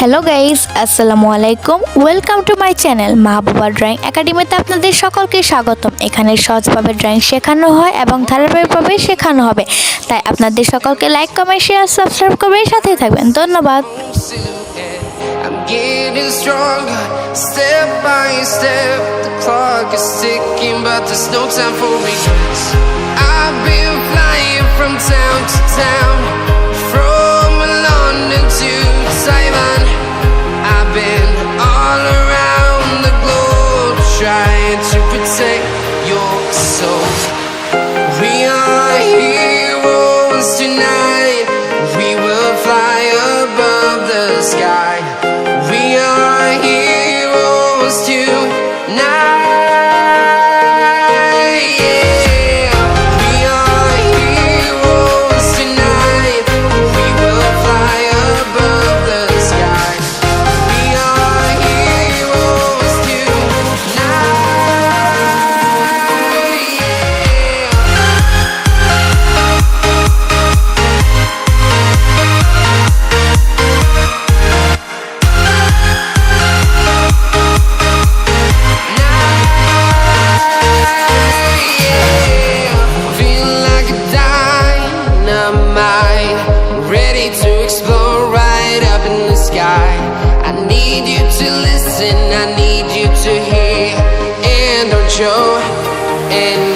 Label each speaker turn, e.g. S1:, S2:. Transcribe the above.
S1: Hello guys, আসসালামু আলাইকুম। Welcome to my channel mahbuba drawing একাডেমিতে আপনাদের সকলকে স্বাগতম। এখানে সহজভাবে ড্রয়িং শেখানো হয় এবং ধারাবাহিকভাবে শেখানো হবে। তাই আপনাদের সকলকে লাইক, কমেন্ট, শেয়ার, সাবস্ক্রাইব করে সাথেই থাকবেন। ধন্যবাদ।
S2: I'm getting stronger, step by step. The clock is ticking, but there's no time for me. I've been flying from town to town, from London to Taiwan. I've been all around the globe, trying to protect your soul. We are heroes tonight. We will fly above the sky. We are heroes tonight. Yeah. We are heroes tonight. We will fly above the sky. We are heroes tonight. Feel like a dynamite, ready to explode right up in the sky. I need you to listen, I need you to hear, and don't show any